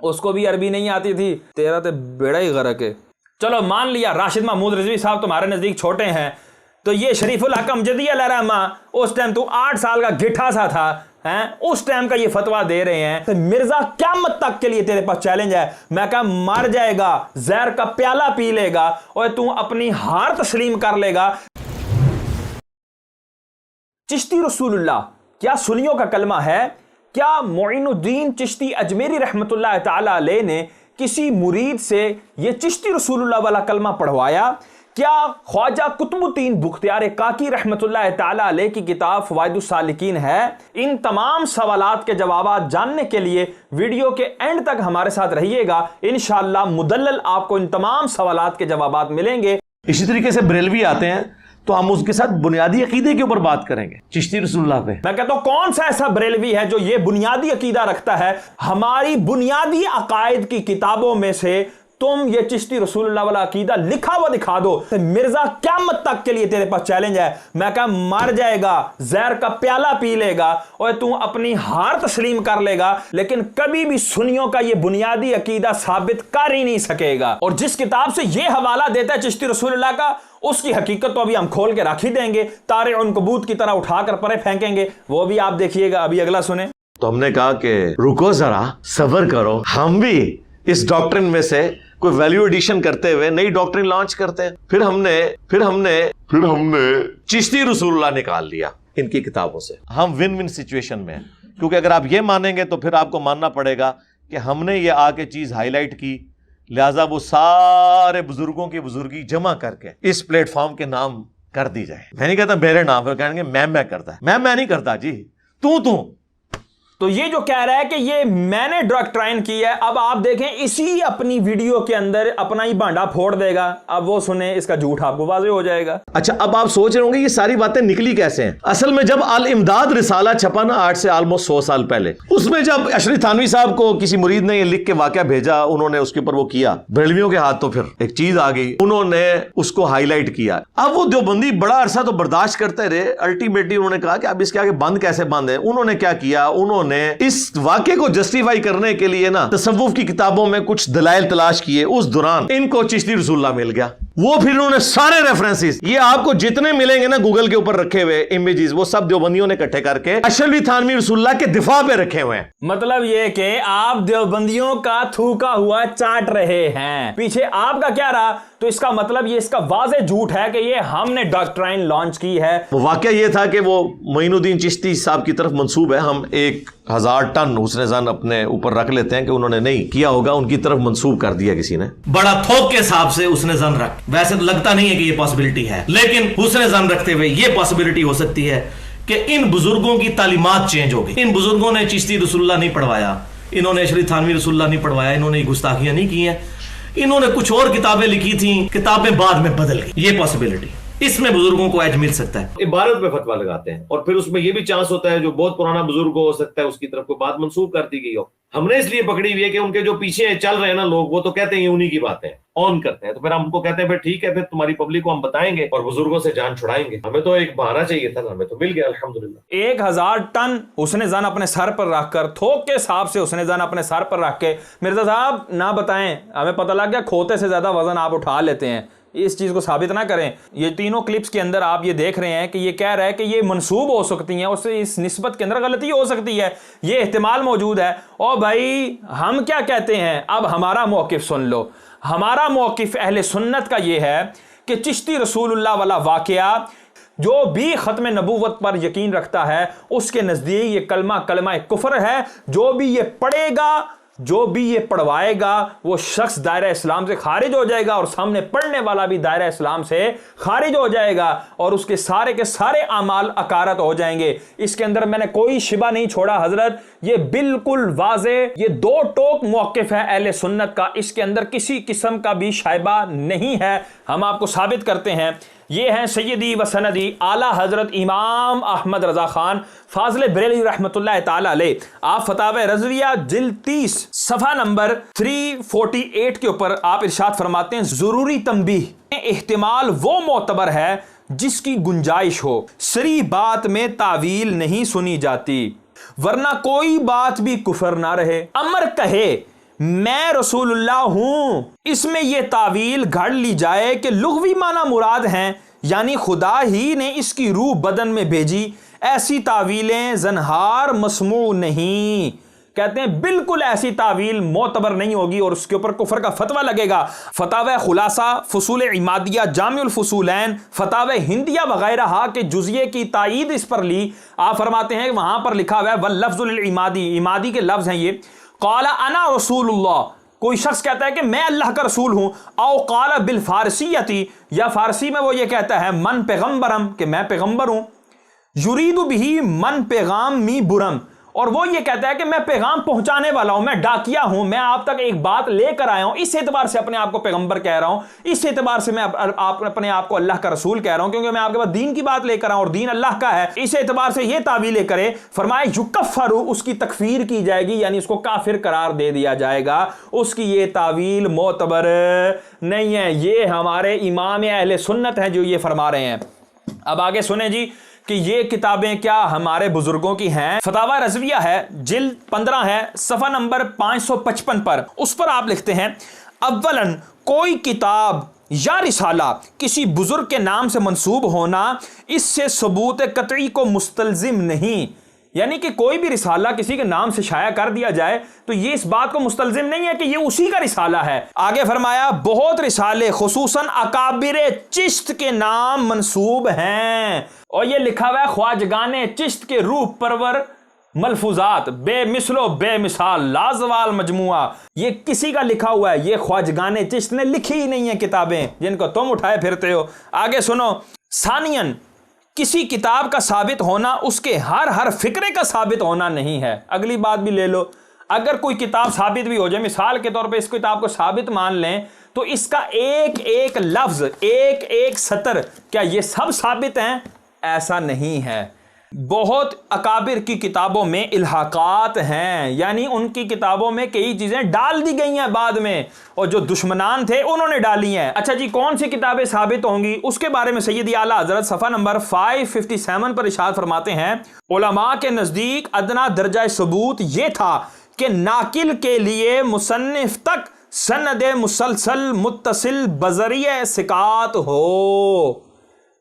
उसको भी अरबी नहीं आती थी, तेरा तो बेड़ा ही गरक है। चलो मान लिया राशिद महमूद रिजवी साहब तुम्हारे नजदीक छोटे हैं, तो ये शरीफुल हकम जदिया लहरामा उस टाइम तू 8 साल का गिठा सा था हैं, उस टाइम का ये फतवा दे रहे हैं। तो मिर्जा क़यामत तक के लिए तेरे पास चैलेंज है, मैं कहा मर जाएगा, जहर का प्याला पी लेगा और तू अपनी हार तस्लीम कर लेगा। चिश्ती रसूलुल्लाह क्या सुन्नियों का कलमा है? क्या मोइनुद्दीन चिश्ती अजमेरी रहमतुल्लाह ताला अलैह ने किसी मुरीद से यह चिश्ती रसूलुल्लाह वाला कलमा पढ़वाया? क्या ख्वाजा कुतुबुद्दीन बुख्तियार काकी रहमतुल्लाह ताला अलैह की किताब फवाइदुस सालिकीन है? इन तमाम सवालात के जवाब जानने के लिए वीडियो के एंड तक हमारे साथ रहिएगा। इंशाअल्लाह मुदल्लल आपको इन तमाम सवालात के जवाब मिलेंगे। इसी तरीके से बरेलवी आते हैं तो हम उसके साथ बुनियादी अकीदे के ऊपर बात करेंगे, चिश्ती रसूलुल्लाह पे। मैं कहता हूं कौन सा ऐसा बरेलवी है जो ये बुनियादी अकीदा रखता है? हमारी बुनियादी अकायद की किताबों में से तुम ये चिश्ती रसूलुल्लाह वाला अकीदा लिखा हुआ दिखा दो, तो मिर्जा क़यामत तक के लिए तेरे पास चैलेंज है। मैं कहा मर जाएगा, जहर का प्याला पी लेगा और तू अपनी हार तस्लीम कर लेगा, लेकिन कभी भी सुन्नियों का ये बुनियादी अकीदा साबित कर ही नहीं सकेगा। और जिस किताब से ये हवाला देता है चिश्ती रसूलुल्लाह का, उसकी हकीकत तो अभी हम खोल के रख ही देंगे, तारे उन कबूत की तरह उठाकर परे फेंकेंगे, वो भी आप देखिएगा। अभी अगला सुने। तो हमने कहा कि रुको जरा, सब्र करो, हम भी इस डॉक्ट्रिन में से कोई वैल्यू एडिशन करते हुए नई डॉक्ट्रिन लॉन्च करते हैं। फिर हमने चिश्ती रसूलुल्लाह निकाल लिया इनकी किताबों से। हम विन विन सिचुएशन में हैं, क्योंकि अगर आप ये मानेंगे तो फिर आपको मानना पड़ेगा कि हमने ये आके चीज हाईलाइट की, लिहाजा वो सारे बुजुर्गों की बुजुर्गी जमा करके इस प्लेटफॉर्म के नाम कर दी जाए। मैं नहीं कहता मेरे नाम पर, कहेंगे मैं करता है। मैं नहीं करता जी, तू तो ये जो कह रहा है कि ये मैंने डॉक्ट्राइन की है, अब आप देखें इसी अपनी वीडियो के अंदर अपना ही भांडा फोड़ देगा। अब वो सुने, इसका झूठ आपको वाज़ेह हो जाएगा। अच्छा, अब आप सोच रहे होंगे ये सारी बातें निकली कैसे हैं? असल में जब अल इमदाद रिसाला छपा ना, आज से ऑलमोस्ट 100 साल पहले, उसमें जब अशरफ थानवी साहब को किसी मुरीद ने ये लिख के वाकया भेजा, उन्होंने उसके ऊपर वो किया बरेलवियों के हाथ, तो फिर एक चीज आ गई, उन्होंने उसको हाईलाइट किया। अब वो देवबंदी बड़ा अरसा तो बर्दाश्त करते रहे, अल्टीमेटली उन्होंने कहा कि अब इसके आगे बंद कैसे बंद है। उन्होंने क्या किया, उन्होंने इस वाक्य को जस्टिफाई करने के लिए ना तसव्वुफ की किताबों में कुछ दलाइल तलाश किए। उस दौरान इनको चिश्ती रसूलुल्लाह मिल गया। वो फिर उन्होंने सारे रेफरेंसेस, ये आपको जितने मिलेंगे ना गूगल के ऊपर रखे हुए इमेजेस, वो सब देवबंदियों ने इकट्ठे करके अशरफ थानवी रसूलुल्लाह के दिफा पे रखे हुए हैं। मतलब ये कि आप देवबंदियों का थूका हुआ चाट रहे हैं, पीछे आपका क्या रहा? तो इसका मतलब ये इसका वाज़ेह झूठ है कि ये हमने डॉक्ट्राइन लॉन्च की है। वो वाकया ये था कि वो मोइनुद्दीन चिश्ती साहब की तरफ मंसूब है। हम 1000 टन हुस्न ज़न अपने ऊपर रख लेते हैं कि उन्होंने नहीं किया होगा, उनकी तरफ मंसूब कर दिया किसी ने। बड़ा थोक के हिसाब से हुस्न ज़न रख, वैसे तो लगता नहीं है कि ये पॉसिबिलिटी है, लेकिन हुस्न ज़न रखते हुए ये पॉसिबिलिटी हो सकती है कि इन बुजुर्गों की तालीमात चेंज हो गई। इन बुजुर्गों ने चिश्ती रसूलुल्लाह नहीं पढ़वाया, इन्होंने अशरफ थानवी रसूलुल्लाह नहीं पढ़वाया, इन्होंने गुस्ताखियां नहीं की हैं, इन्होंने कुछ और किताबें लिखी थी, किताबें बाद में बदल गई। ये पॉसिबिलिटी, इसमें बुजुर्गों को एज मिल सकता है। इबारत में फतवा लगाते हैं और फिर उसमें यह भी चांस होता है जो बहुत पुराना बुजुर्ग हो सकता है उसकी तरफ कोई बात मंसूब कर दी गई हो। हमने इसलिए पकड़ी हुई है कि उनके जो पीछे चल रहे हैं ना लोग, वो तो कहते हैं उन्हीं की बातें ऑन करते हैं, तो फिर हम उनको कहते हैं फिर ठीक है, फिर तुम्हारी पब्लिक को हम बताएंगे और बुजुर्गों से जान छुड़ाएंगे। हमें तो एक बहाना चाहिए था, हमें तो मिल गया अल्हम्दुलिल्लाह। 1000 टन हुस्न ज़न अपने सर पर रखकर, थोक के हिसाब से हुस्न ज़न अपने सर पर रख के, मिर्जा साहब ना बताएं, हमें पता लग गया खोते से ज्यादा वजन आप उठा लेते हैं, इस चीज को साबित ना करें। ये तीनों क्लिप्स के अंदर आप ये देख रहे हैं कि ये कह रहा है कि ये मंसूब हो सकती हैं, उससे इस निस्बत के अंदर गलती हो सकती है, ये एहतिमाल मौजूद है। और भाई हम क्या कहते हैं, अब हमारा मौकिफ सुन लो। हमारा मौकिफ अहले सुन्नत का ये है कि चिश्ती रसूलुल्लाह वाला वाकया, जो भी खत्म नबूवत पर यकीन रखता है उसके नजदीक ये कलमा कुफर है। जो भी ये पढ़ेगा, जो भी ये पढ़वाएगा, वो शख्स दायरा इस्लाम से खारिज हो जाएगा और सामने पढ़ने वाला भी दायरा इस्लाम से खारिज हो जाएगा और उसके सारे के सारे अमाल अकारत हो जाएंगे। इसके अंदर मैंने कोई शिबा नहीं छोड़ा हजरत, ये बिल्कुल वाजे, ये दो टोक मौकिफ है अहले सुन्नत का, इसके अंदर किसी किस्म का भी शायबा नहीं है। हम आपको साबित करते हैं। ये हैं सैयदी व सनदी आला हजरत इमाम अहमद रजा खान फाज़िल बरेलवी रहमतुल्लाह ताला अलैह। आप फतावे रज़विया जिल्द 30 सफ़ा नंबर 348 के ऊपर आप इरशाद फरमाते हैं, ज़रूरी तंबीह, एहतिमाल वो मोतबर है जिसकी गुंजाइश हो, सरी बात में तावील नहीं सुनी जाती, वरना कोई बात भी कुफर ना रहे। अमर कहे मैं रसूलुल्लाह हूं, इसमें यह तावील घड़ ली जाए कि लुग़वी माना मुराद हैं, यानी खुदा ही ने इसकी रूह बदन में भेजी, ऐसी तावीलें ज़नहार मसमू नहीं। कहते हैं बिल्कुल ऐसी तावील मोतबर नहीं होगी और उसके ऊपर कुफर का फतवा लगेगा। फतावा खुलासा, फसूल इमादिया, जामिउल फसूलैन, फतावा हिंदिया वगैरह के जुज़िये की तायीद इस पर ली। आप फरमाते हैं वहां पर लिखा हुआ है वल लफ्ज़ुल इमादी, इमादी के लफ्ज़ हैं ये, क़ाला अना रसूलुल्लाह, कोई शख्स कहता है कि मैं अल्लाह का रसूल हूं, औ क़ाला बिल फारसियती, या फारसी में वो ये कहता है मन पैगम्बरम, कि मैं पैगम्बर हूं, युरीदु बिही मन पैगाम मी बुरम, और वो ये कहता है कि मैं पैगाम पहुंचाने वाला हूं, मैं डाकिया हूं, मैं आप तक एक बात लेकर आया हूं, इस एतबार से अपने आप को पैगंबर कह रहा हूं, इस एतबार से मैं अपने आप को अल्लाह का रसूल कह रहा हूं, क्योंकि मैं आपके पास दीन की बात लेकर आया हूं और दीन अल्लाह का है। इस एतबार से ये तावील करे, फरमाए युकफ़्फ़रु, उसकी तकफीर की जाएगी, यानी उसको काफिर करार दे दिया जाएगा, उसकी ये तावील मोतबर नहीं है। ये हमारे इमाम अहले सुन्नत हैं जो ये फरमा रहे हैं। अब आगे सुने जी कि ये किताबें क्या हमारे बुजुर्गों की हैं। फतावा रज़विया है, जिल्द 15 है, सफ़ा नंबर 555 पर, उस पर आप लिखते हैं अव्वलन कोई किताब या रिसाला किसी बुजुर्ग के नाम से मंसूब होना इससे सबूत कतई को मुस्तलजिम नहीं, यानी कि कोई भी रिसाला किसी के नाम से शाया कर दिया जाए तो ये इस बात को मुस्तलजिम नहीं है कि ये उसी का रिसाला है। आगे फरमाया बहुत रिसाले खुसूसन अकाबिर चिश्त के नाम मंसूब हैं, और ये लिखा हुआ है ख्वाजगाने चिश्त के रूह परवर मलफूजात बेमिसलो बेमिसाल लाजवाल मजमुआ, ये किसी का लिखा हुआ है, ये ख्वाजगाने चिश्त ने लिखी ही नहीं है किताबें जिनको तुम उठाए फिरते हो। आगे सुनो, सानियन किसी किताब का साबित होना उसके हर फिक्रे का साबित होना नहीं है। अगली बात भी ले लो, अगर कोई किताब साबित भी हो जाए, मिसाल के तौर पे इस किताब को साबित मान लें, तो इसका एक एक लफ्ज, एक एक सतर, क्या ये सब साबित हैं? ऐसा नहीं है। बहुत अकाबिर की किताबों में इल्हाकात हैं, यानी उनकी किताबों में कई चीजें डाल दी गई हैं बाद में, और जो दुश्मनान थे उन्होंने डाली हैं। अच्छा जी, कौन सी किताबें साबित होंगी उसके बारे में सैयदी आला हजरत सफ़ा नंबर 557 पर इरशाद फरमाते हैं, उलमा के नज़दीक अदना दर्जा सबूत यह था कि नाकिल के लिए मुसन्निफ तक सनद मुसलसल मुत्तसिल बजरिया सिकात हो।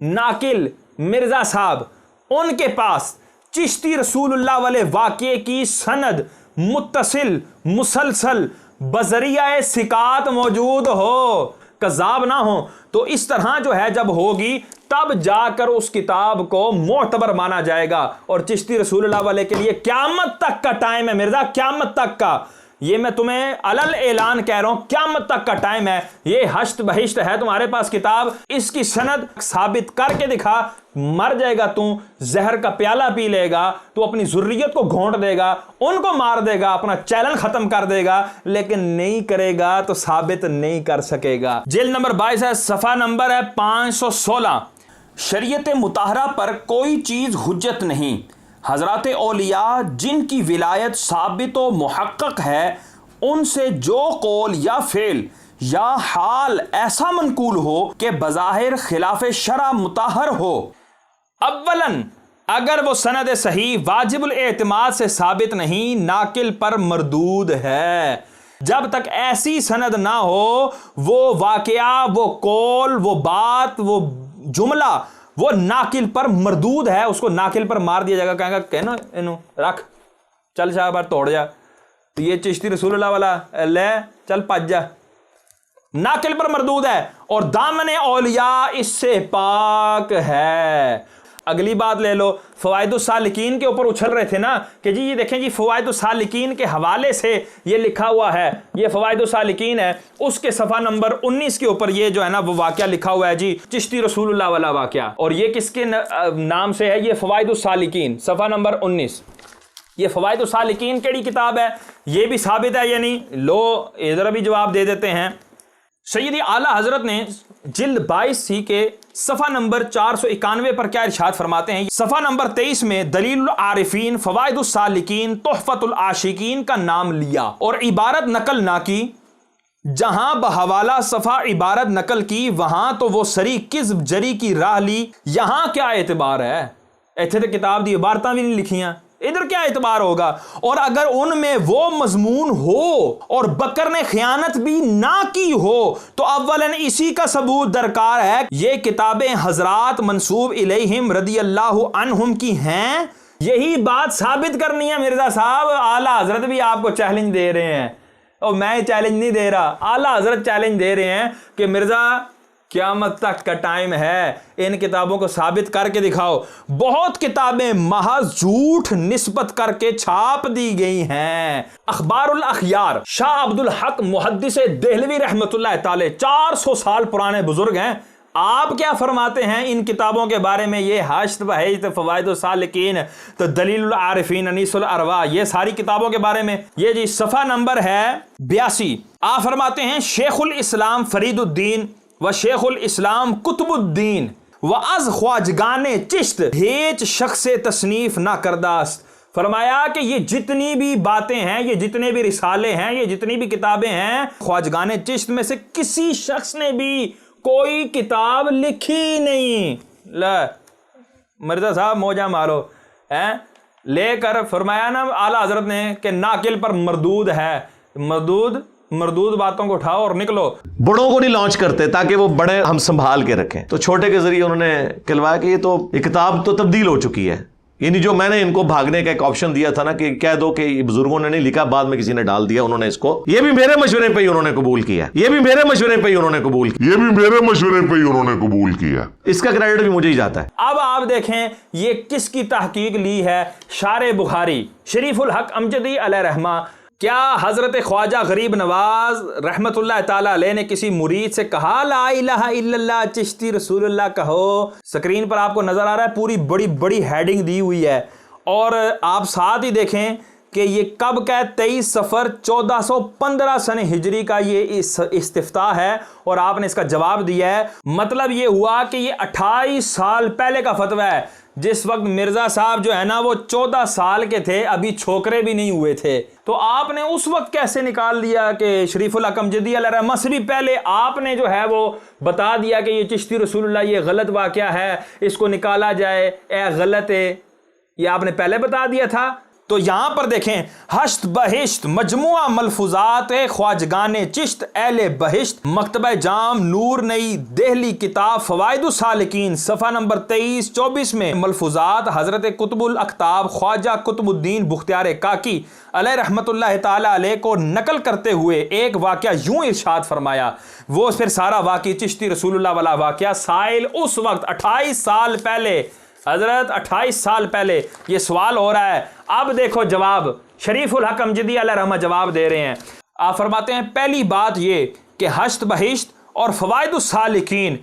नाकिल मिर्जा साहब, उनके पास चिश्ती रसूलुल्लाह वाले वाक़े की सनद मुत्तसिल मुसलसल बजरिया सिकात मौजूद हो, कज़ाब ना हो, तो इस तरह जो है जब होगी तब जाकर उस किताब को मोतबर माना जाएगा। और चिश्ती रसूलुल्लाह वाले के लिए क़यामत तक का टाइम है मिर्जा, क़यामत तक का, ये मैं तुम्हें अलल ऐलान कह रहा हूं, क़यामत तक का टाइम है। ये हश्त बहिश्त है तुम्हारे पास किताब, इसकी सनद साबित करके दिखा, मर जाएगा तू, जहर का प्याला पी लेगा, तू अपनी ज़ुर्रियत को घोंट देगा, उनको मार देगा, अपना चैलेंज खत्म कर देगा, लेकिन नहीं करेगा तो साबित नहीं कर सकेगा। जिल्द नंबर 22 है, सफ़ा नंबर है 516, शरीयत मुताहरा पर कोई चीज़ हुज्जत नहीं। हज़रात औलिया जिनकी विलायत साबित व मुहक्कक है, उनसे जो कौल या फेल या हाल ऐसा मनकूल हो कि बज़ाहिर खिलाफ शरा मुताहर हो। अव्वलन अगर वो सनद सही वाजिबुल एतमाद से साबित नहीं, नाकिल पर मरदूद है। जब तक ऐसी सनद ना हो, वो वाकया, वो कौल, वो बात, वो जुमला, वो नाकिल पर मरदूद है, उसको नाकिल पर मार दिया जाएगा। कहेगा कहना इनो रख, चल शाह बार तोड़ जा, तो ये चिश्ती रसूलुल्लाह वाला ले चल पज जा, नाकिल पर मरदूद है, और दामने औलिया इससे पाक है। अगली बात ले लो, फ़वाइदुस सालिकीन के ऊपर उछल रहे थे ना कि जी ये देखें जी फ़वाइदुस सालिकीन के हवाले से ये लिखा हुआ है, ये फ़वाइदुस सालिकीन है, उसके सफ़ा नंबर 19 के ऊपर ये जो है ना वो वाक़या लिखा हुआ है जी, चिश्ती रसूलुल्लाह वाला वाक़या, और ये किसके नाम से है? ये फ़वाइदुस सालिकीन, सफ़ा नंबर 19। ये फ़वाइदुस सालिकीन केड़ी किताब है? ये भी साबित है, यानी लो इधर भी जवाब दे देते हैं। सैयदी आला हजरत ने जिल्द 22 के सफ़ा नंबर 491 पर क्या इरशाद फरमाते हैं? सफ़ा नंबर 23 में दलीलुल आरिफीन फ़वाइदुस सालिकीन तोहफ़तुल आशिकीन का नाम लिया और इबारत नकल ना की। जहां बहवाला सफ़ा इबारत नकल की, वहां तो वो सरी किज़्ब जरी की राह ली। यहां क्या एतबार है? इत्थे तो किताब दी इबारतां भी नहीं लिखियां, इधर क्या एतबार होगा? और अगर उनमें वो मजमून हो और बकर ने खयानत भी ना की हो तो अव्वलन इसी का सबूत दरकार है। ये किताबें हजरात मंसूब इलैहिम रदियल्लाहु अन्हुम की हैं। यही बात साबित करनी है मिर्जा साहब। आला हजरत भी आपको चैलेंज दे रहे हैं, और मैं चैलेंज नहीं दे रहा, आला हजरत चैलेंज दे रहे हैं कि मिर्जा क़यामत तक का टाइम है, इन किताबों को साबित करके दिखाओ। बहुत किताबें महज झूठ निस्बत करके छाप दी गई हैं। अखबारुल अखयार शाह अब्दुल हक मुहद्दिस देहलवी रहमतुल्लाह ताले 400 साल पुराने बुजुर्ग हैं। आप क्या फरमाते हैं इन किताबों के बारे में? ये हाश्त बहैत फवाइदुस सालिकीन, तो दलीलुल आरिफीन, अनीसुल अरवा, ये सारी किताबों के बारे में। ये जी सफ़ा नंबर है 82। आप फरमाते हैं शेखुल इस्लाम फरीदुद्दीन व शेखुल इस्लाम कुतुबुद्दीन व अज ख्वाजगाने चिश्त हेच शख्स तसनीफ ना करदास्त। फरमाया कि ये जितनी भी बातें हैं, ये जितने भी रिसाले हैं, ये जितनी भी किताबें हैं, ख्वाजगाने चिश्त में से किसी शख्स ने भी कोई किताब लिखी नहीं। ला मिर्जा साहब मौजा मारो हैं लेकर फरमाया ना आला हजरत ने कि नाकिल पर मरदूद है। मरदूद बातों को उठाओ और निकलो। बड़ों को नहीं लॉन्च करते ताकि वो बड़े हम संभाल के रखें, तो छोटे के जरिए उन्होंने कहलवाया कि ये किताब तो तब्दील हो चुकी है। यानी जो मैंने इनको भागने का एक ऑप्शन दिया था ना कि कह दो कि बुजुर्गों ने नहीं लिखा, बाद में किसी ने डाल दिया, उन्होंने इसको, ये भी मेरे मशवरे पे ही उन्होंने कबूल किया, इसका क्रेडिट भी मुझे ही जाता है। अब आप देखें ये किसकी तहकीक ली है? शारे बुखारी शरीफुल हक अमजदी अलैहि रहमा। क्या हजरत ख्वाजा गरीब नवाज रहमतुल्लाह ताला अलैह ने किसी मुरीद से कहा ला इलाहा इल्लल्लाह चिश्ती रसूलुल्लाह कहो? स्क्रीन पर आपको नजर आ रहा है, पूरी बड़ी बड़ी हेडिंग दी हुई है। और आप साथ ही देखें कि ये कब का 23 सफ़र 1415 सन हिजरी का ये इस्तिफ्ताह है और आपने इसका जवाब दिया है। मतलब ये हुआ कि ये 28 साल पहले का फतवा है, जिस वक्त मिर्जा साहब जो है ना वो 14 साल के थे, अभी छोकरे भी नहीं हुए थे। तो आपने उस वक्त कैसे निकाल दिया कि शरीफुल हक अमजदी अलैहि रहमा से भी पहले आपने जो है वो बता दिया कि ये चिश्ती रसूलुल्लाह ये गलत वाक़या है, इसको निकाला जाए, ए गलत है, ये आपने पहले बता दिया था। तो यहां पर देखें हश्त बहिश्त मजमुआ मलफूजात ख्वाजगाने चिश्त एले बहिश्त मकतबा जाम नूर नई देहली किताब फवाइदुस सालिकीन सफ़ा नंबर 23-24 में मलफूजात हज़रत कुतुबुल अख्ताब ख्वाजा कुतुबुद्दीन बुख्तियार काकी अलैहि रहमतुल्लाह ताला अलैह को नकल करते हुए एक वाक़या यूं इरशाद फरमाया। वो फिर सारा वाक़या चिश्ती रसूलुल्लाह वाला वाक़या साइल उस वक्त 28 साल पहले, हजरत 28 साल पहले ये सवाल हो रहा है। अब देखो जवाब, शरीफुल हक अमजदी अलैहि रहमा जवाब दे रहे हैं। आप फरमाते हैं पहली बात ये कि हश्त बहिश्त और फवाइदुस सालिकीन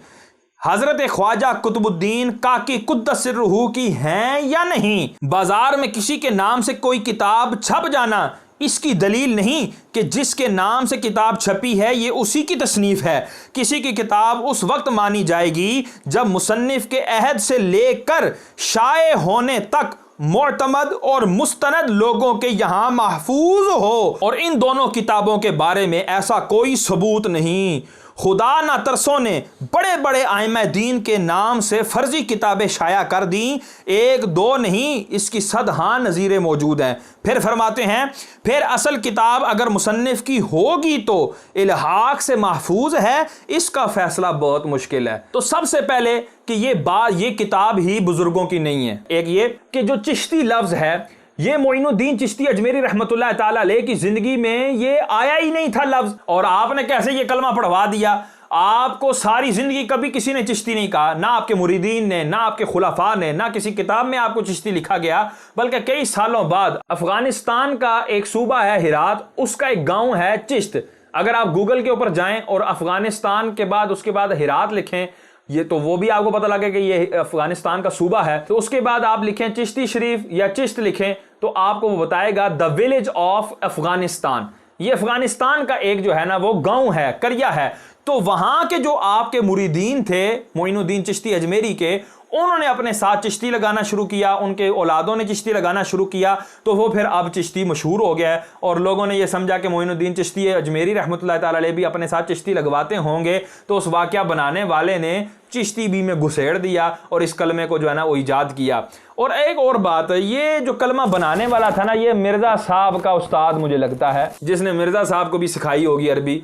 हजरत ख्वाजा कुतुबुद्दीन काकी कुद्दस सिर्रुहू की हैं या नहीं। बाजार में किसी के नाम से कोई किताब छप जाना इसकी दलील नहीं कि जिसके नाम से किताब छपी है ये उसी की तसनीफ है। किसी की किताब उस वक्त मानी जाएगी जब मुसन्निफ के अहद से लेकर शाये होने तक मोतमद और मुस्तनद लोगों के यहाँ महफूज हो, और इन दोनों किताबों के बारे में ऐसा कोई सबूत नहीं। खुदा ना तरसों ने बड़े बड़े आइमा दीन के नाम से फर्जी किताबें शाया कर दी, एक दो नहीं, इसकी सदहां नज़ीरें मौजूद हैं। फिर फरमाते हैं फिर असल किताब अगर मुसन्निफ की होगी तो इल्हाक से महफूज है, इसका फैसला बहुत मुश्किल है। तो सबसे पहले कि ये किताब ही बुजुर्गों की नहीं है। एक ये कि जो चिश्ती लफ्ज़ है ये मोइनुद्दीन चिश्ती अजमेरी रहमतुल्लाह ताला अलैह की जिंदगी में ये आया ही नहीं था लफ्ज़, और आपने कैसे ये कलमा पढ़वा दिया। आपको सारी जिंदगी कभी किसी ने चिश्ती नहीं कहा, ना आपके मुरीदीन ने, ना आपके खुलाफा ने, ना किसी किताब में आपको चिश्ती लिखा गया। बल्कि कई सालों बाद अफगानिस्तान का एक सूबा है हिरात, उसका एक गांव है चिश्त। अगर आप गूगल के ऊपर जाएं और अफगानिस्तान के बाद उसके बाद हिरात लिखें, ये तो वो भी आपको पता लगे कि ये अफगानिस्तान का सूबा है। तो उसके बाद आप लिखें चिश्ती शरीफ या चिश्त लिखें तो आपको वो बताएगा द विलेज ऑफ अफगानिस्तान। ये अफगानिस्तान का एक जो है ना वो गांव है, करिया है। तो वहां के जो आपके मुरीदीन थे मोइनुद्दीन चिश्ती अजमेरी के, उन्होंने अपने साथ चिश्ती लगाना शुरू किया, उनके औलादों ने चिश्ती लगाना शुरू किया, तो वो फिर अब चिश्ती मशहूर हो गया है और लोगों ने ये समझा कि मोइनुद्दीन चिश्ती अजमेरी रहमतुल्लाह ताला अलैह भी अपने साथ चिश्ती लगवाते होंगे। तो उस वाक़या बनाने वाले ने चिश्ती भी में घुसेड़ दिया और इस कलमे को जो है ना वो ईजाद किया। और एक और बात, ये जो कलमा बनाने वाला था ना, ये मिर्ज़ा साहब का उस्ताद मुझे लगता है, जिसने मिर्ज़ा साहब को भी सिखाई होगी अरबी,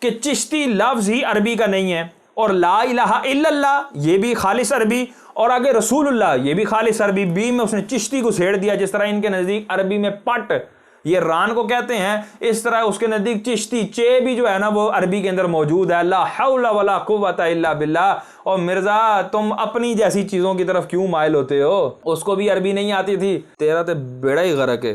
कि चिश्ती लफ्ज़ ही अरबी का नहीं है और ला इलाहा इल्लल्लाह ये भी खालिस अरबी और आगे रसूलुल्लाह ये भी खालिस अरबी, बी में उसने चिश्ती को छेड़ दिया। जिस तरह इनके नज़दीक अरबी में पट ये रान को कहते हैं, इस तरह उसके नज़दीक चिश्ती चे भी जो है ना वो अरबी के अंदर मौजूद है। ला हौला वला कुव्वता इल्ला बिल्लाह। और मिर्ज़ा तुम अपनी जैसी चीज़ों की तरफ क्यों माइल होते हो? उसको भी अरबी नहीं आती थी, तेरा तो बेड़ा ही गरक है।